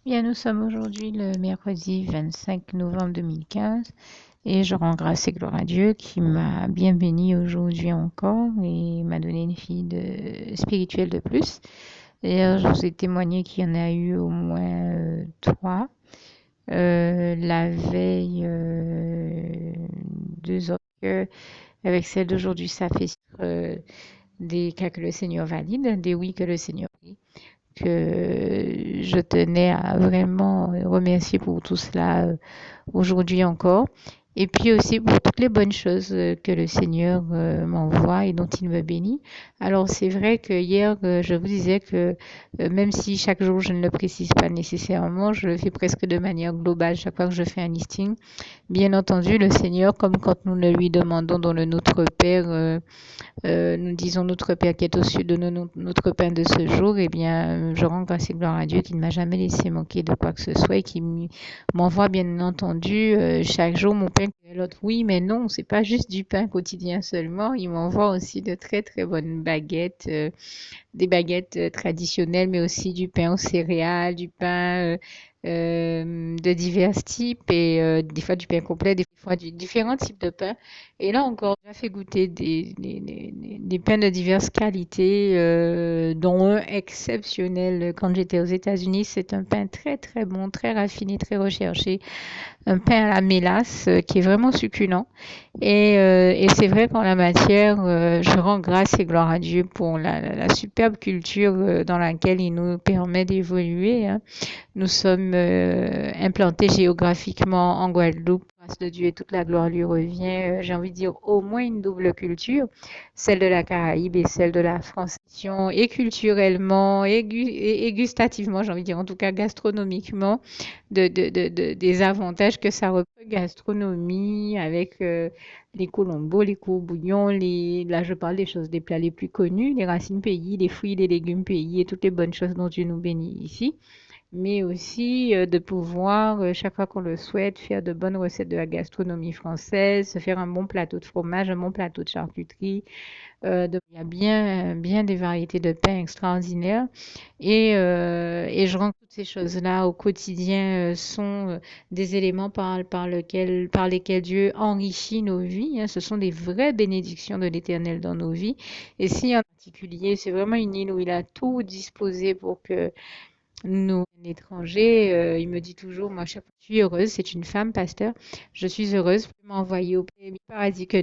Bien, nous sommes aujourd'hui le mercredi 25 novembre 2015 et je rends grâce et gloire à Dieu qui m'a bien béni aujourd'hui encore et m'a donné une fille spirituelle de plus. D'ailleurs, je vous ai témoigné qu'il y en a eu au moins trois. La veille, deux autres. Avec celle d'aujourd'hui, ça fait des cas que le Seigneur valide, des oui que le Seigneur dit, que je tenais à vraiment remercier pour tout cela aujourd'hui encore. Et puis aussi pour toutes les bonnes choses que le Seigneur m'envoie et dont il me bénit. Alors c'est vrai que hier, je vous disais que même si chaque jour je ne le précise pas nécessairement, je le fais presque de manière globale chaque fois que je fais un listing. Bien entendu, le Seigneur, comme quand nous le lui demandons dans le Notre Père, nous disons notre Père qui est au cieux, donne-nous notre pain de ce jour, eh bien, je rends grâce et gloire à Dieu qui ne m'a jamais laissé manquer de quoi que ce soit et qui m'envoie bien entendu chaque jour mon pain et l'autre. Oui, mais non, c'est pas juste du pain quotidien seulement, il m'envoie aussi de très très bonnes baguettes, des baguettes traditionnelles, mais aussi du pain aux céréales, du pain de divers types et des fois du pain complet, des fois différents types de pain. Et là encore, j'ai fait goûter des pains de diverses qualités, dont un exceptionnel quand j'étais aux États-Unis. C'est un pain très très bon, très raffiné, très recherché, un pain à la mélasse qui est vraiment succulent. Et c'est vrai qu'en la matière, je rends grâce et gloire à Dieu pour la superbe culture dans laquelle il nous permet d'évoluer, hein. Nous sommes implantés géographiquement en Guadeloupe. Grâce de Dieu et toute la gloire lui revient. J'ai envie de dire au moins une double culture, celle de la Caraïbe et celle de la France. Et culturellement et gustativement, j'ai envie de dire en tout cas gastronomiquement, des avantages que ça représente. Gastronomie avec les colombos, les courbouillons, là je parle des choses, des plats les plus connus, les racines pays, les fruits, les légumes pays et toutes les bonnes choses dont Dieu nous bénit ici, mais aussi de pouvoir, chaque fois qu'on le souhaite, faire de bonnes recettes de la gastronomie française, se faire un bon plateau de fromage, un bon plateau de charcuterie. Il y a bien des variétés de pains extraordinaires. Et je rends que toutes ces choses-là au quotidien sont des éléments par lesquels Dieu enrichit nos vies, hein. Ce sont des vraies bénédictions de l'Éternel dans nos vies. Et si en particulier, c'est vraiment une île où il a tout disposé pour que nous, l'étranger, il me dit toujours, moi, chaque fois, je suis heureuse, c'est une femme, pasteur, je suis heureuse de m'envoyer au paradis que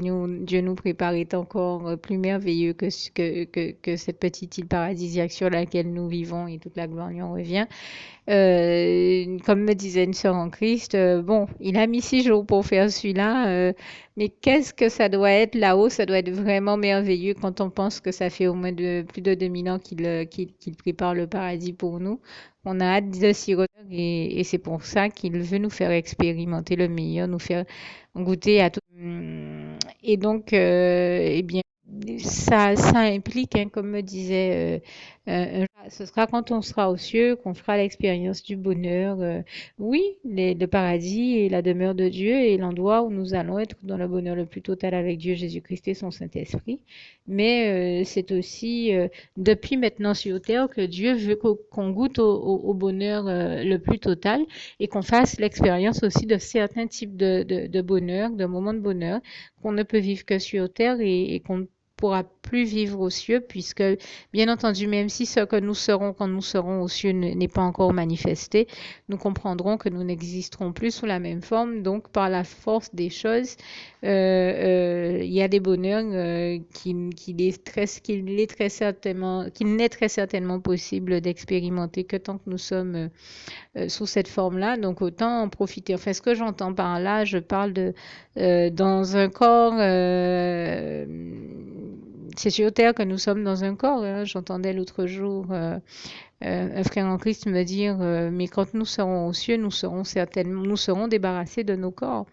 Dieu nous prépare est encore plus merveilleux que cette petite île paradisiaque sur laquelle nous vivons et toute la gloire lui en revient. Comme me disait une sœur en Christ, bon, il a mis 6 jours pour faire celui-là, mais qu'est-ce que ça doit être là-haut? Ça doit être vraiment merveilleux quand on pense que ça fait au moins plus de 2000 ans qu'il prépare le paradis pour nous. On a hâte de s'y retourner et c'est pour ça qu'il veut nous faire expérimenter le meilleur, nous faire goûter à tout. Et donc, eh bien, ça implique, hein, comme me disait ce sera quand on sera aux cieux qu'on fera l'expérience du bonheur. Oui, le paradis et la demeure de Dieu et l'endroit où nous allons être dans le bonheur le plus total avec Dieu, Jésus-Christ et son Saint-Esprit. Mais c'est aussi depuis maintenant sur terre que Dieu veut qu'on goûte au bonheur le plus total et qu'on fasse l'expérience aussi de certains types de bonheur, de moments de bonheur qu'on ne peut vivre que sur terre et qu'on ne pourra plus vivre aux cieux puisque bien entendu, même si ce que nous serons quand nous serons aux cieux n'est pas encore manifesté, nous comprendrons que nous n'existerons plus sous la même forme. Donc, par la force des choses, il y a des bonheurs qu'il n'est très certainement possible d'expérimenter que tant que nous sommes sous cette forme-là. Donc, autant en profiter. Enfin, ce que j'entends par là, je parle de dans un corps. C'est sur Terre que nous sommes dans un corps, hein. J'entendais l'autre jour un frère en Christ me dire, mais quand nous serons aux cieux, nous serons débarrassés de nos corps.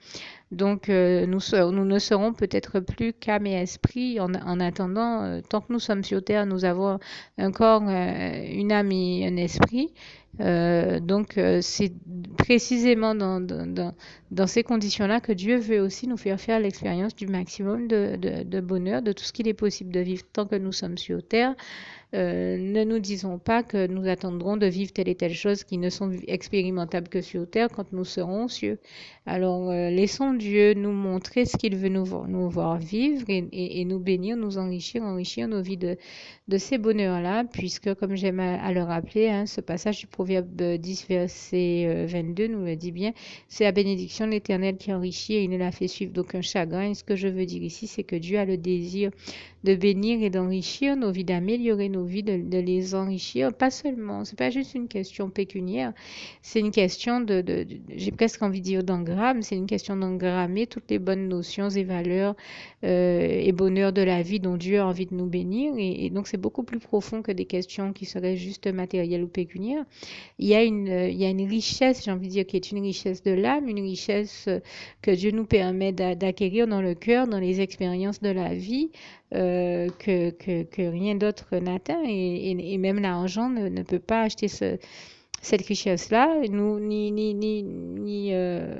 Donc, nous ne serons peut-être plus qu'âme et esprit. En attendant, tant que nous sommes sur terre, nous avons un corps, une âme et un esprit. Donc, c'est précisément dans ces conditions-là que Dieu veut aussi nous faire l'expérience du maximum de bonheur, de tout ce qu'il est possible de vivre tant que nous sommes sur terre. Ne nous disons pas que nous attendrons de vivre telle et telle chose qui ne sont expérimentables que sur terre quand nous serons aux cieux. Alors, laissons Dieu nous montrer ce qu'il veut nous voir vivre et nous bénir, nous enrichir nos vies de ces bonheurs-là, puisque, comme j'aime à le rappeler, hein, ce passage du Proverbe 10, verset 22 nous le dit bien, c'est la bénédiction de l'Éternel qui enrichit et il ne la fait suivre d'aucun chagrin. Et ce que je veux dire ici, c'est que Dieu a le désir de bénir et d'enrichir nos vies, d'améliorer nos vies, de les enrichir. Pas seulement, c'est pas juste une question pécuniaire, c'est une question j'ai presque envie de dire d'engramme, c'est une question d'engrammer toutes les bonnes notions et valeurs et bonheurs de la vie dont Dieu a envie de nous bénir. Et donc, c'est beaucoup plus profond que des questions qui seraient juste matérielles ou pécuniaires. Il y a une richesse, j'ai envie de dire, qui est une richesse de l'âme, une richesse que Dieu nous permet d'acquérir dans le cœur, dans les expériences de la vie, que rien d'autre n'atteint. Et même l'argent ne peut pas acheter cette richesse-là, ni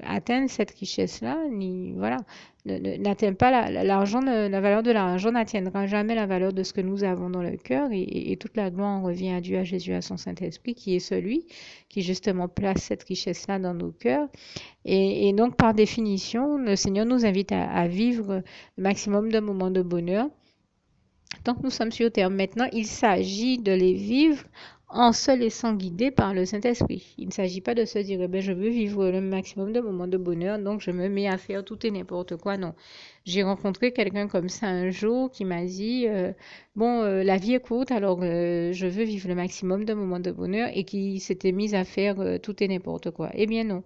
atteindre cette richesse-là, ni voilà, n'atteint pas l'argent, la valeur de l'argent n'atteindra jamais la valeur de ce que nous avons dans le cœur et toute la gloire en revient à Dieu, à Jésus, à son Saint-Esprit, qui est celui qui justement place cette richesse-là dans nos cœurs. Et donc, par définition, le Seigneur nous invite à vivre le maximum de moments de bonheur tant que nous sommes sur terre. Maintenant, il s'agit de les vivre en se laissant guider par le Saint-Esprit. Il ne s'agit pas de se dire, eh ben, je veux vivre le maximum de moments de bonheur, donc je me mets à faire tout et n'importe quoi. Non. J'ai rencontré quelqu'un comme ça un jour qui m'a dit, la vie est courte, alors je veux vivre le maximum de moments de bonheur et qui s'était mise à faire tout et n'importe quoi. Eh bien non.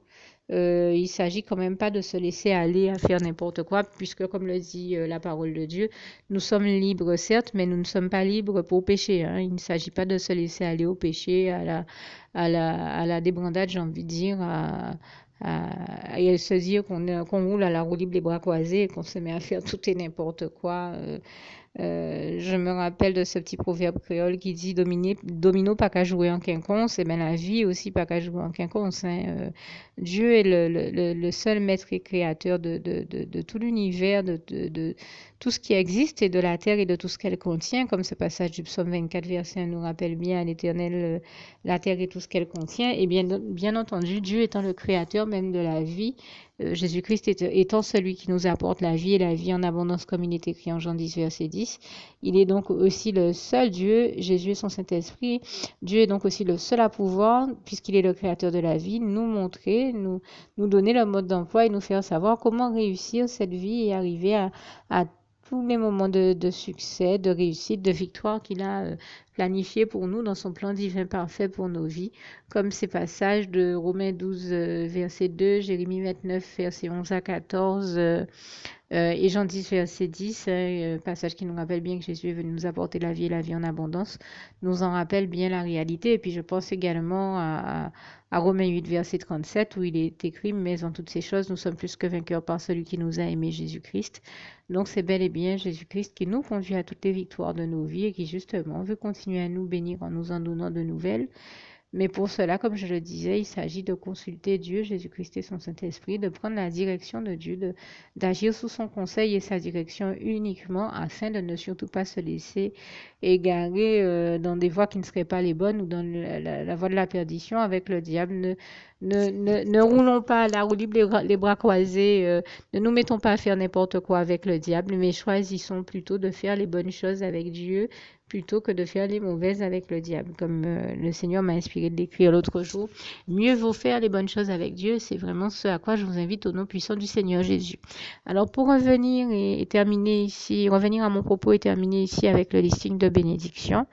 Il s'agit quand même pas de se laisser aller à faire n'importe quoi, puisque comme le dit la parole de Dieu, nous sommes libres certes, mais nous ne sommes pas libres pour pécher. Hein. Il ne s'agit pas de se laisser aller au péché, à la débandade, j'ai envie de dire, et se dire qu'on roule à la roue libre les bras croisés et qu'on se met à faire tout et n'importe quoi. Je me rappelle de ce petit proverbe créole qui dit domino pas qu'à jouer en quinconce, et bien la vie aussi pas qu'à jouer en quinconce. Hein. Dieu est le seul maître et créateur de tout l'univers, de tout ce qui existe et de la terre et de tout ce qu'elle contient, comme ce passage du psaume 24, verset 1 nous rappelle bien à l'Éternel la terre et tout ce qu'elle contient. Et bien entendu, Dieu étant le créateur même de la vie, Jésus-Christ étant celui qui nous apporte la vie et la vie en abondance, comme il est écrit en Jean 10, verset 10. Il est donc aussi le seul Dieu, Jésus et son Saint-Esprit. Dieu est donc aussi le seul à pouvoir, puisqu'il est le créateur de la vie, nous montrer, nous donner le mode d'emploi et nous faire savoir comment réussir cette vie et arriver à tous les moments de succès, de réussite, de victoire qu'il a planifié pour nous dans son plan divin parfait pour nos vies, comme ces passages de Romains 12, verset 2, Jérémie 29, verset 11 à 14, et Jean 10, verset 10, passage qui nous rappelle bien que Jésus est venu nous apporter la vie et la vie en abondance, nous en rappelle bien la réalité. Et puis je pense également à Romains 8, verset 37, où il est écrit, mais en toutes ces choses, nous sommes plus que vainqueurs par celui qui nous a aimés, Jésus-Christ. Donc c'est bel et bien Jésus-Christ qui nous conduit à toutes les victoires de nos vies et qui justement veut continuer à nous bénir en nous en donnant de nouvelles. Mais pour cela, comme je le disais, il s'agit de consulter Dieu, Jésus-Christ et son Saint-Esprit, de prendre la direction de Dieu, d'agir sous son conseil et sa direction uniquement afin de ne surtout pas se laisser égarer dans des voies qui ne seraient pas les bonnes ou dans la voie de la perdition avec le diable. Ne roulons pas à la roue libre les bras croisés, ne nous mettons pas à faire n'importe quoi avec le diable, mais choisissons plutôt de faire les bonnes choses avec Dieu plutôt que de faire les mauvaises avec le diable. Comme le Seigneur m'a inspiré de l'écrire l'autre jour, mieux vaut faire les bonnes choses avec Dieu. C'est vraiment ce à quoi je vous invite au nom puissant du Seigneur Jésus. Alors pour revenir et terminer ici, revenir à mon propos et terminer ici avec le listing de bénédictions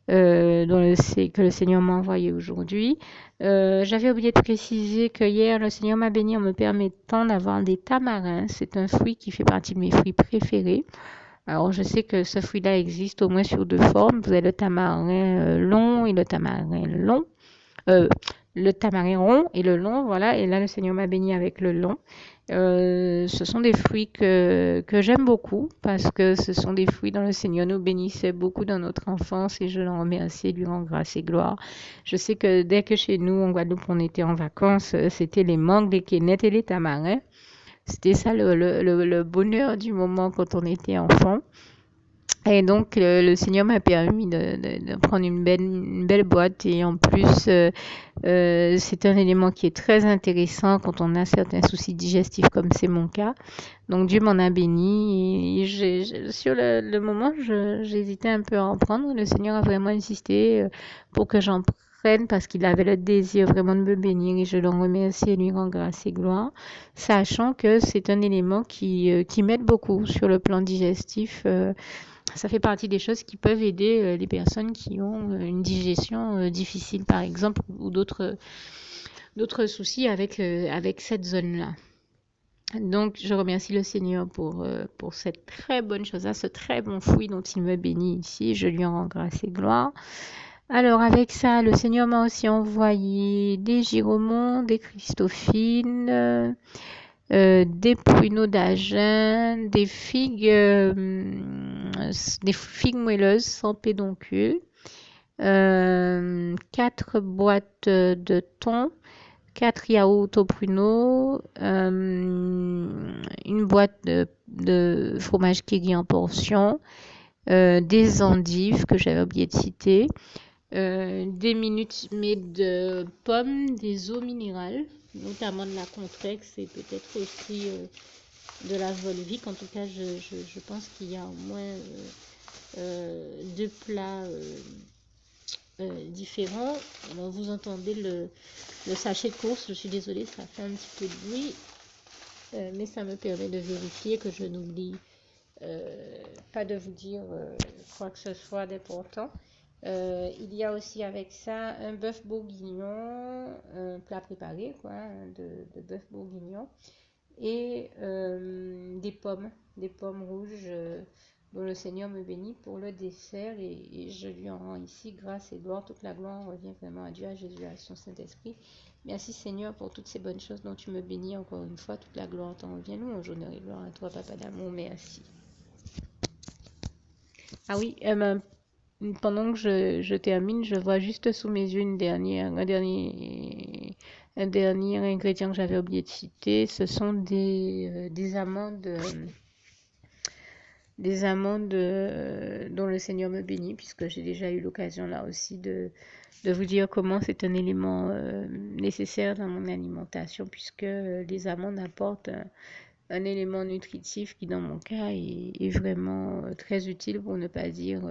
que le Seigneur m'a envoyé aujourd'hui. J'avais oublié de préciser que hier, le Seigneur m'a béni en me permettant d'avoir des tamarins. C'est un fruit qui fait partie de mes fruits préférés. Alors, je sais que ce fruit-là existe au moins sur deux formes. Vous avez le tamarin long et le tamarin long. Le tamarin rond et le long, voilà. Et là, le Seigneur m'a béni avec le long. Ce sont des fruits que j'aime beaucoup parce que ce sont des fruits dont le Seigneur nous bénissait beaucoup dans notre enfance et je l'en remercie, lui rends grâce et gloire. Je sais que dès que chez nous, en Guadeloupe, on était en vacances, c'était les mangues, les quénettes et les tamarins. C'était ça le bonheur du moment quand on était enfant. Et donc, le Seigneur m'a permis de prendre une belle boîte. Et en plus, c'est un élément qui est très intéressant quand on a certains soucis digestifs, comme c'est mon cas. Donc, Dieu m'en a béni. Et sur le moment, j'hésitais un peu à en prendre. Le Seigneur a vraiment insisté pour que j'en prenne parce qu'il avait le désir vraiment de me bénir. Et je l'en remercie et lui rends grâce et gloire, sachant que c'est un élément qui m'aide beaucoup sur le plan digestif. Ça fait partie des choses qui peuvent aider les personnes qui ont une digestion difficile, par exemple, ou d'autres soucis avec cette zone-là. Donc, je remercie le Seigneur pour cette très bonne chose-là, ce très bon fruit dont il me bénit ici. Je lui en rends grâce et gloire. Alors, avec ça, le Seigneur m'a aussi envoyé des giromons, des christophines, des pruneaux d'Agen, des figues moelleuses sans pédoncule, 4 boîtes de thon, 4 yaourts aux pruneaux, une boîte de fromage Kiri en portion, des endives que j'avais oublié de citer, des minutes mais de pommes, des eaux minérales, notamment de la Contrex et peut-être aussi de la Volvic. En tout cas, je pense qu'il y a au moins 2 plats différents. Alors, vous entendez le sachet de course, je suis désolée, ça fait un petit peu de bruit, mais ça me permet de vérifier que je n'oublie pas de vous dire quoi que ce soit d'important. Il y a aussi avec ça un bœuf bourguignon, un plat préparé quoi, de bœuf bourguignon, et des pommes rouges dont le Seigneur me bénit pour le dessert, et je lui en rends ici grâce et gloire. Toute la gloire revient vraiment à Dieu, à Jésus, à son Saint-Esprit. Merci Seigneur pour toutes ces bonnes choses dont tu me bénis encore une fois. Toute la gloire t'en revient. Louange, honneur et gloire à toi, Papa d'amour. Merci. Ah oui, pendant que je termine, je vois juste sous mes yeux un dernier ingrédient que j'avais oublié de citer. Ce sont des amandes, dont le Seigneur me bénit, puisque j'ai déjà eu l'occasion là aussi de vous dire comment c'est un élément nécessaire dans mon alimentation, puisque les amandes apportent un élément nutritif qui, dans mon cas, est vraiment très utile, pour ne pas dire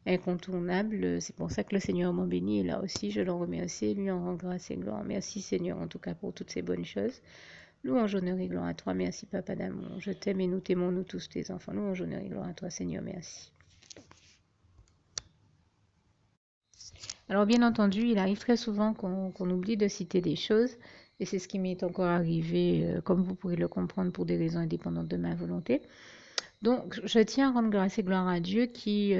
incontournable. C'est pour ça que le Seigneur m'a béni, et là aussi, je l'en remercie et lui en rend grâce et gloire. Merci Seigneur, en tout cas, pour toutes ces bonnes choses. Louange, honneur et gloire à toi. Merci, Papa d'amour. Je t'aime et nous t'aimons, nous tous tes enfants. Louange, honneur et gloire à toi, Seigneur. Merci. Alors, bien entendu, il arrive très souvent qu'on oublie de citer des choses. Et c'est ce qui m'est encore arrivé, comme vous pourrez le comprendre, pour des raisons indépendantes de ma volonté. Donc, je tiens à rendre grâce et gloire à Dieu qui,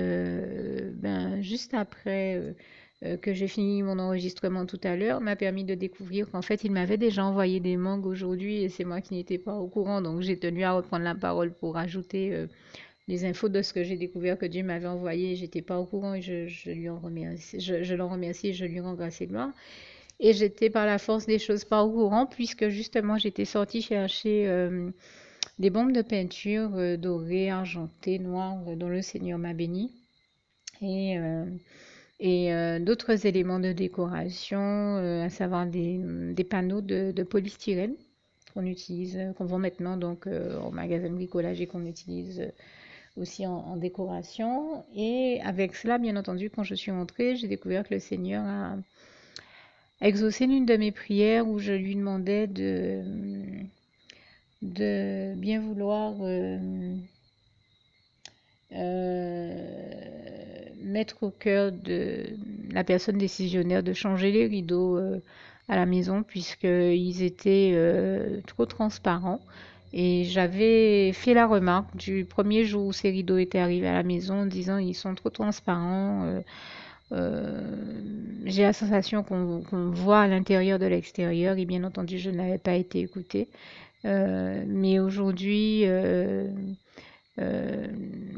juste après que j'ai fini mon enregistrement tout à l'heure, m'a permis de découvrir qu'en fait, il m'avait déjà envoyé des mangues aujourd'hui, et c'est moi qui n'étais pas au courant. Donc, j'ai tenu à reprendre la parole pour ajouter les infos de ce que j'ai découvert que Dieu m'avait envoyé. J'étais pas au courant, et je lui en remercie, je l'en remercie et je lui rends grâce et gloire. Et j'étais par la force des choses pas au courant, puisque justement, j'étais sortie chercher des bombes de peinture dorées, argentées, noires, dont le Seigneur m'a béni, et, d'autres éléments de décoration, à savoir des panneaux de polystyrène qu'on utilise, qu'on vend maintenant donc au magasin de bricolage, et qu'on utilise aussi en décoration. Et avec cela, bien entendu, quand je suis rentrée, j'ai découvert que le Seigneur a exaucé l'une de mes prières, où je lui demandais de bien vouloir mettre au cœur de la personne décisionnaire de changer les rideaux à la maison, puisqu'ils étaient trop transparents. Et j'avais fait la remarque du premier jour où ces rideaux étaient arrivés à la maison, en disant ils sont trop transparents. J'ai la sensation qu'on voit à l'intérieur de l'extérieur, et bien entendu je n'avais pas été écoutée. Mais aujourd'hui,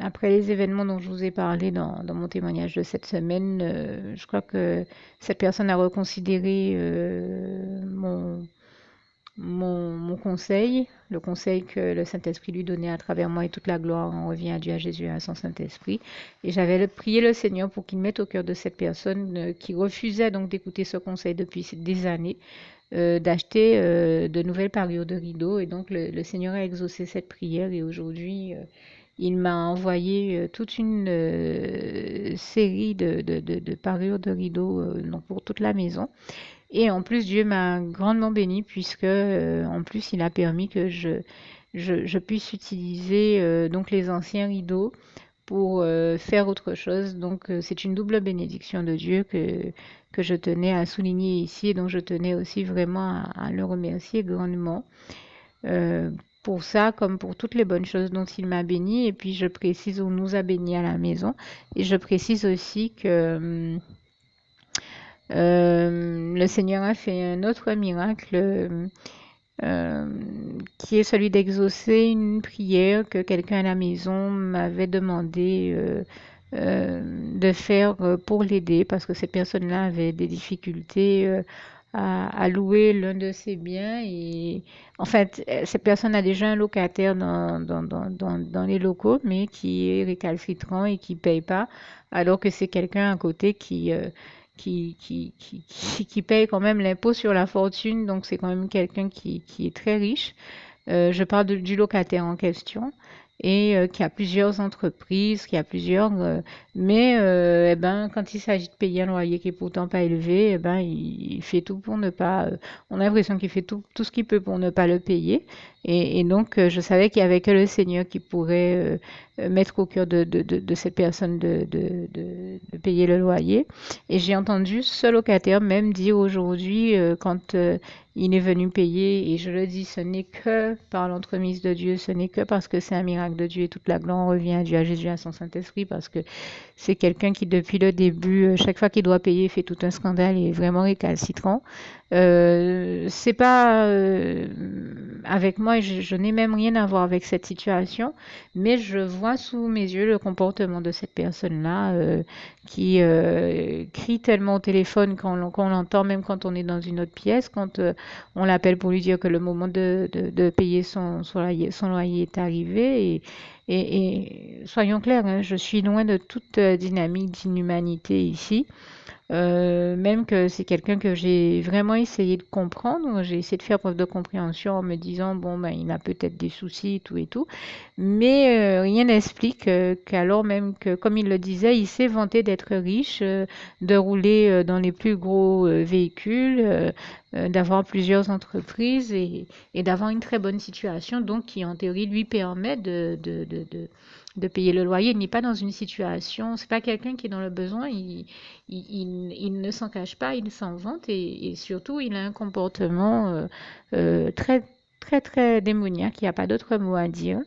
après les événements dont je vous ai parlé dans mon témoignage de cette semaine, je crois que cette personne a reconsidéré mon conseil, le conseil que le Saint-Esprit lui donnait à travers moi, et toute la gloire en revient à Dieu, à Jésus, à son Saint-Esprit. Et j'avais prié le Seigneur pour qu'il mette au cœur de cette personne qui refusait donc d'écouter ce conseil depuis des années, d'acheter de nouvelles parures de rideaux. Et donc le Seigneur a exaucé cette prière, et aujourd'hui, il m'a envoyé toute une série de parures de rideaux donc pour toute la maison. Et en plus, Dieu m'a grandement béni puisque, en plus, il a permis que je puisse utiliser donc les anciens rideaux pour faire autre chose. Donc, c'est une double bénédiction de Dieu que je tenais à souligner ici, et donc je tenais aussi vraiment à le remercier grandement euh, pour ça, comme pour toutes les bonnes choses dont il m'a béni. Et puis, je précise, on nous a bénis à la maison. Et je précise aussi que le Seigneur a fait un autre miracle euh, qui est celui d'exaucer une prière que quelqu'un à la maison m'avait demandé de faire pour l'aider parce que cette personne-là avait des difficultés à louer l'un de ses biens. Et en fait, cette personne a déjà un locataire dans les locaux, mais qui est récalcitrant et qui ne paye pas, alors que c'est quelqu'un à côté qui paye quand même l'impôt sur la fortune, donc c'est quand même quelqu'un qui est très riche. Je parle du locataire en question et qui a plusieurs entreprises, qui a plusieurs, mais eh ben, quand il s'agit de payer un loyer qui est pourtant pas élevé, eh ben, il fait tout pour ne pas. On a l'impression qu'il fait tout ce qu'il peut pour ne pas le payer. Et donc, je savais qu'il y avait que le Seigneur qui pourrait mettre au cœur de cette personne de payer le loyer. Et j'ai entendu ce locataire même dire aujourd'hui, quand il est venu payer, et je le dis, ce n'est que par l'entremise de Dieu, ce n'est que parce que c'est un miracle de Dieu, et toute la gloire revient à Dieu, à Jésus, à son Saint-Esprit, parce que c'est quelqu'un qui, depuis le début, chaque fois qu'il doit payer, fait tout un scandale et est vraiment récalcitrant. C'est pas avec moi, je n'ai même rien à voir avec cette situation, mais je vois sous mes yeux le comportement de cette personne-là qui crie tellement au téléphone qu'on l'entend même quand on est dans une autre pièce, quand on l'appelle pour lui dire que le moment de payer son loyer est arrivé. Et soyons clairs, hein, je suis loin de toute dynamique d'inhumanité ici. Même que c'est quelqu'un que j'ai vraiment essayé de comprendre. J'ai essayé de faire preuve de compréhension en me disant, bon, ben, il a peut-être des soucis, tout et tout. Mais rien n'explique qu'alors même que, comme il le disait, il s'est vanté d'être riche, de rouler dans les plus gros véhicules, d'avoir plusieurs entreprises et d'avoir une très bonne situation, donc qui en théorie lui permet de payer le loyer. Il n'est pas dans une situation, c'est pas quelqu'un qui est dans le besoin, il ne s'en cache pas, il s'en vante et surtout il a un comportement très très très démoniaque, il n'y a pas d'autre mot à dire.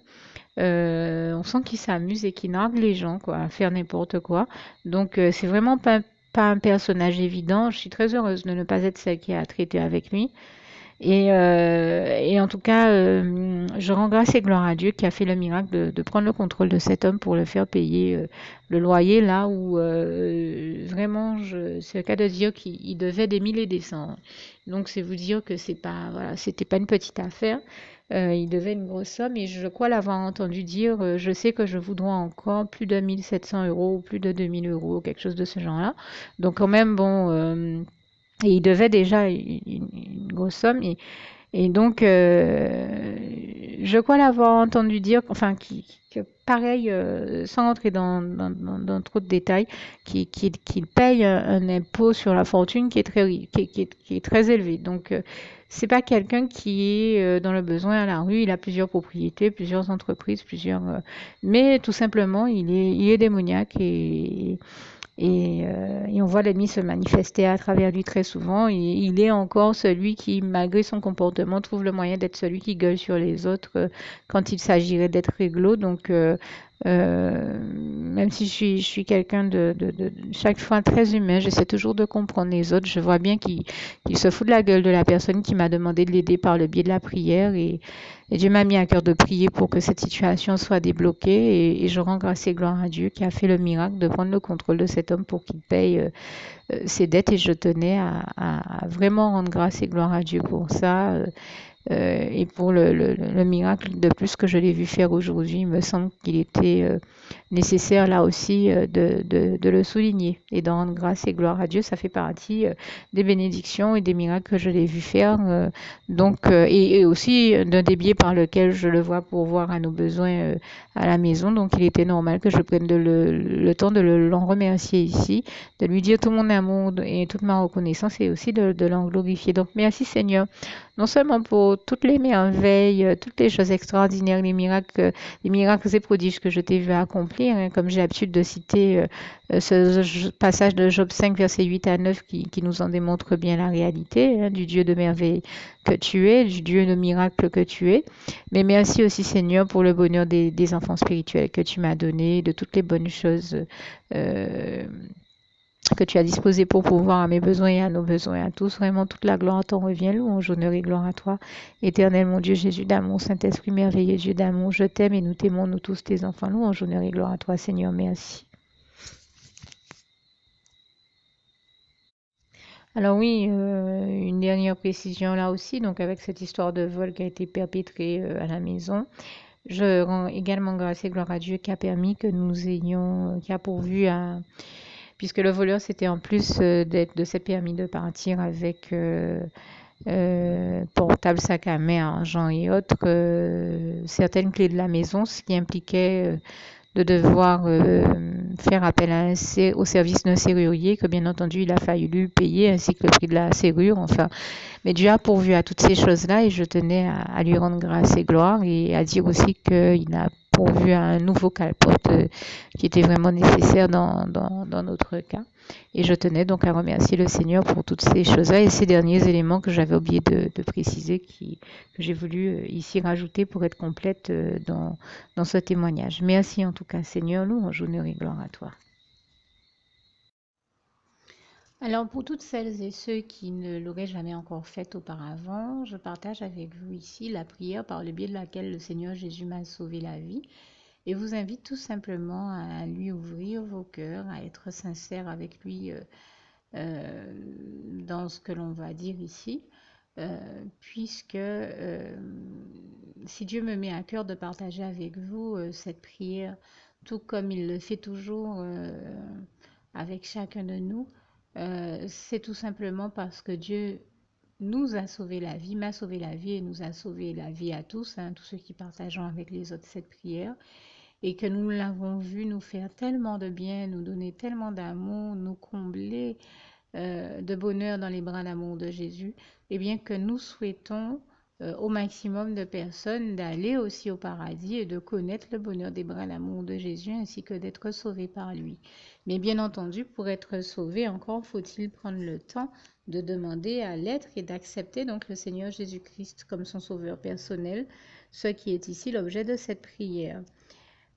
On sent qu'il s'amuse et qu'il nargue les gens, quoi, à faire n'importe quoi. Donc, c'est vraiment pas un personnage évident. Je suis très heureuse de ne pas être celle qui a traité avec lui. Et en tout cas, je rends grâce et gloire à Dieu qui a fait le miracle de prendre le contrôle de cet homme pour le faire payer le loyer là où vraiment, c'est le cas de dire qu'il devait des mille et des cents. Donc, c'est vous dire que c'est pas, voilà, c'était pas une petite affaire. Il devait une grosse somme et je crois l'avoir entendu dire, je sais que je vous dois encore plus de 1 700 € ou plus de 2 000 €, quelque chose de ce genre-là. Donc quand même, bon, et il devait déjà une grosse somme. Et donc, je crois l'avoir entendu dire, enfin, que pareil, sans entrer dans trop de détails, qu'il paye un impôt sur la fortune qui est qui est très élevé. Donc, c'est pas quelqu'un qui est dans le besoin à la rue. Il a plusieurs propriétés, plusieurs entreprises, mais tout simplement, il est démoniaque et on voit l'ennemi se manifester à travers lui très souvent. Et il est encore celui qui, malgré son comportement, trouve le moyen d'être celui qui gueule sur les autres quand il s'agirait d'être réglo. Donc, même si je suis quelqu'un de chaque fois très humain, j'essaie toujours de comprendre les autres. Je vois bien qu'il se fout de la gueule de la personne qui m'a demandé de l'aider par le biais de la prière. Et Dieu m'a mis à cœur de prier pour que cette situation soit débloquée et je rends grâce et gloire à Dieu qui a fait le miracle de prendre le contrôle de cet homme pour qu'il paye ses dettes et je tenais à vraiment rendre grâce et gloire à Dieu pour ça. Et pour le miracle de plus que je l'ai vu faire aujourd'hui, il me semble qu'il était nécessaire là aussi de le souligner et d'en rendre grâce et gloire à Dieu. Ça fait partie des bénédictions et des miracles que je l'ai vu faire. Et aussi d'un des biais par lequel je le vois pour voir à nos besoins à la maison. Donc il était normal que je prenne le temps de l'en remercier ici, de lui dire tout mon amour et toute ma reconnaissance et aussi de l'en glorifier. Donc merci Seigneur, non seulement pour toutes les merveilles, toutes les choses extraordinaires, les miracles et prodiges que je t'ai vu accomplir, hein, comme j'ai l'habitude de citer ce passage de Job 5, versets 8 à 9 qui nous en démontre bien la réalité, hein, du Dieu de merveille que tu es, du Dieu de miracles que tu es. Mais merci aussi Seigneur pour le bonheur des enfants spirituels que tu m'as donné, de toutes les bonnes choses euh, que tu as disposées pour pouvoir à mes besoins et à nos besoins à tous. Vraiment, toute la gloire t'en revient, louange, honneur et gloire à toi. Éternel, mon Dieu, Jésus d'amour, Saint-Esprit, merveilleux Dieu d'amour, je t'aime et nous t'aimons, nous tous tes enfants. Louange, honneur et gloire à toi, Seigneur, merci. Alors oui, une dernière précision là aussi, donc avec cette histoire de vol qui a été perpétrée à la maison, je rends également grâce et gloire à Dieu qui a permis que nous ayons, qui a pourvu à, puisque le voleur s'était en plus de s'être permis de partir avec portable, sac à main, argent et autres, certaines clés de la maison, ce qui impliquait de devoir faire appel au service d'un serrurier que bien entendu il a fallu payer ainsi que le prix de la serrure. Enfin, mais Dieu a pourvu à toutes ces choses-là et je tenais à lui rendre grâce et gloire et à dire aussi qu'il a pourvu à un nouveau calpote qui était vraiment nécessaire dans notre cas. Et je tenais donc à remercier le Seigneur pour toutes ces choses-là et ces derniers éléments que j'avais oublié de préciser, que j'ai voulu ici rajouter pour être complète dans ce témoignage. Merci en tout cas, Seigneur, louange, honneur et gloire à toi. Alors, pour toutes celles et ceux qui ne l'auraient jamais encore fait auparavant, je partage avec vous ici la prière par le biais de laquelle le Seigneur Jésus m'a sauvé la vie et vous invite tout simplement à lui ouvrir vos cœurs, à être sincère avec lui dans ce que l'on va dire ici, puisque si Dieu me met à cœur de partager avec vous cette prière, tout comme il le fait toujours avec chacun de nous, c'est tout simplement parce que Dieu nous a sauvé la vie, m'a sauvé la vie et nous a sauvé la vie à tous, hein, tous ceux qui partageons avec les autres cette prière, et que nous l'avons vu nous faire tellement de bien, nous donner tellement d'amour, nous combler de bonheur dans les bras d'amour de Jésus, et bien que nous souhaitons au maximum de personnes d'aller aussi au paradis et de connaître le bonheur des bras d'amour de Jésus ainsi que d'être sauvés par lui. Mais bien entendu, pour être sauvé, encore faut-il prendre le temps de demander à l'être et d'accepter donc le Seigneur Jésus-Christ comme son sauveur personnel, ce qui est ici l'objet de cette prière.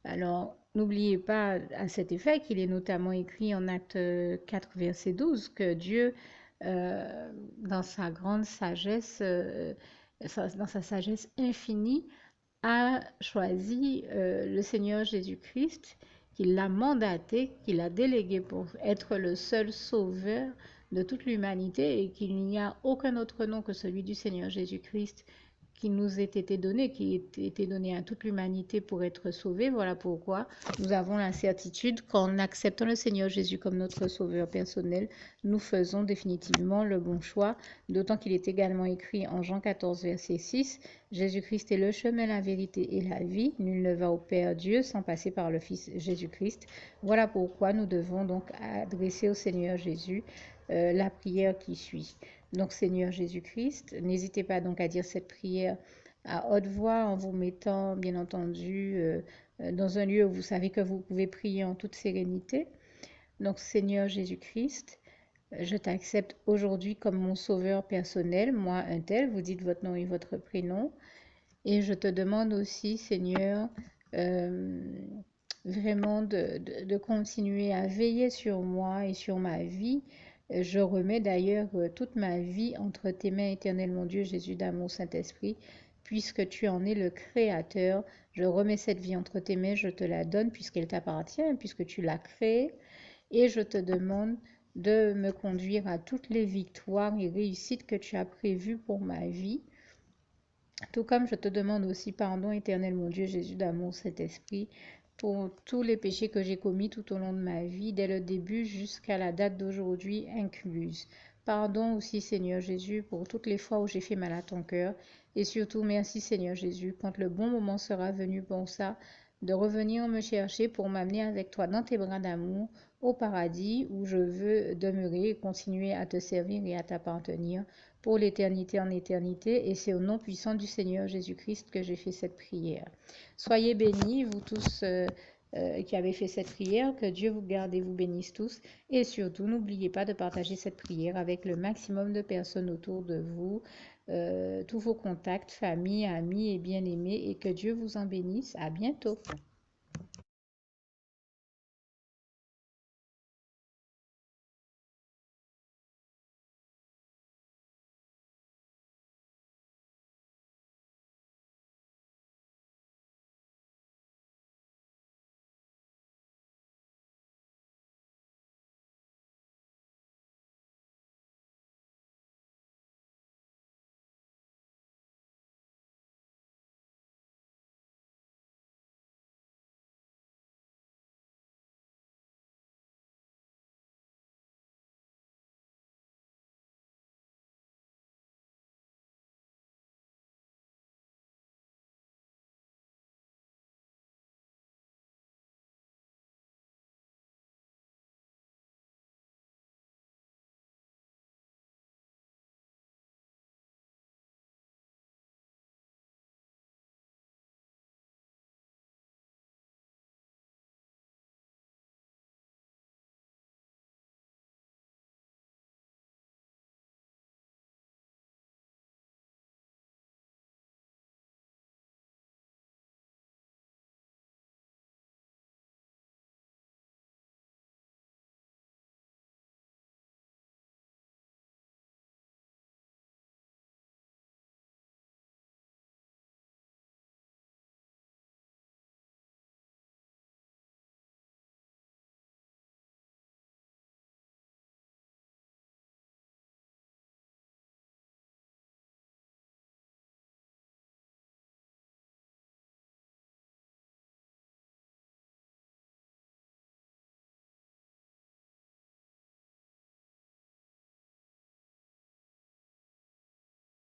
Alors, n'oubliez pas à cet effet qu'il est notamment écrit en Acte 4, verset 12, que Dieu, dans sa grande sagesse, dans sa sagesse infinie, a choisi le Seigneur Jésus-Christ, qu'il l'a mandaté, qu'il l'a délégué pour être le seul sauveur de toute l'humanité et qu'il n'y a aucun autre nom que celui du Seigneur Jésus-Christ qui nous ait été donné, qui ait été donné à toute l'humanité pour être sauvé. Voilà pourquoi nous avons la certitude qu'en acceptant le Seigneur Jésus comme notre sauveur personnel, nous faisons définitivement le bon choix, d'autant qu'il est également écrit en Jean 14, verset 6, Jésus-Christ est le chemin, la vérité et la vie. Nul ne va au Père Dieu sans passer par le Fils Jésus-Christ. Voilà pourquoi nous devons donc adresser au Seigneur Jésus la prière qui suit. Donc Seigneur Jésus-Christ, n'hésitez pas donc à dire cette prière à haute voix en vous mettant bien entendu dans un lieu où vous savez que vous pouvez prier en toute sérénité. Donc Seigneur Jésus-Christ, je t'accepte aujourd'hui comme mon sauveur personnel, moi un tel, vous dites votre nom et votre prénom. Et je te demande aussi, Seigneur, euh, vraiment de continuer à veiller sur moi et sur ma vie. Je remets d'ailleurs toute ma vie entre tes mains, éternel mon Dieu, Jésus d'amour, Saint-Esprit, puisque tu en es le Créateur. Je remets cette vie entre tes mains, je te la donne puisqu'elle t'appartient, puisque tu l'as créée. Et je te demande de me conduire à toutes les victoires et réussites que tu as prévues pour ma vie. Tout comme je te demande aussi pardon, éternel mon Dieu, Jésus d'amour, Saint-Esprit, pour tous les péchés que j'ai commis tout au long de ma vie, dès le début jusqu'à la date d'aujourd'hui incluse. Pardon aussi, Seigneur Jésus, pour toutes les fois où j'ai fait mal à ton cœur. Et surtout, merci, Seigneur Jésus, quand le bon moment sera venu pour ça, de revenir me chercher pour m'amener avec toi dans tes bras d'amour au paradis où je veux demeurer et continuer à te servir et à t'appartenir pour l'éternité en éternité, et c'est au nom puissant du Seigneur Jésus-Christ que j'ai fait cette prière. Soyez bénis, vous tous qui avez fait cette prière, que Dieu vous garde et vous bénisse tous, et surtout, n'oubliez pas de partager cette prière avec le maximum de personnes autour de vous, tous vos contacts, famille, amis et bien-aimés, et que Dieu vous en bénisse. À bientôt.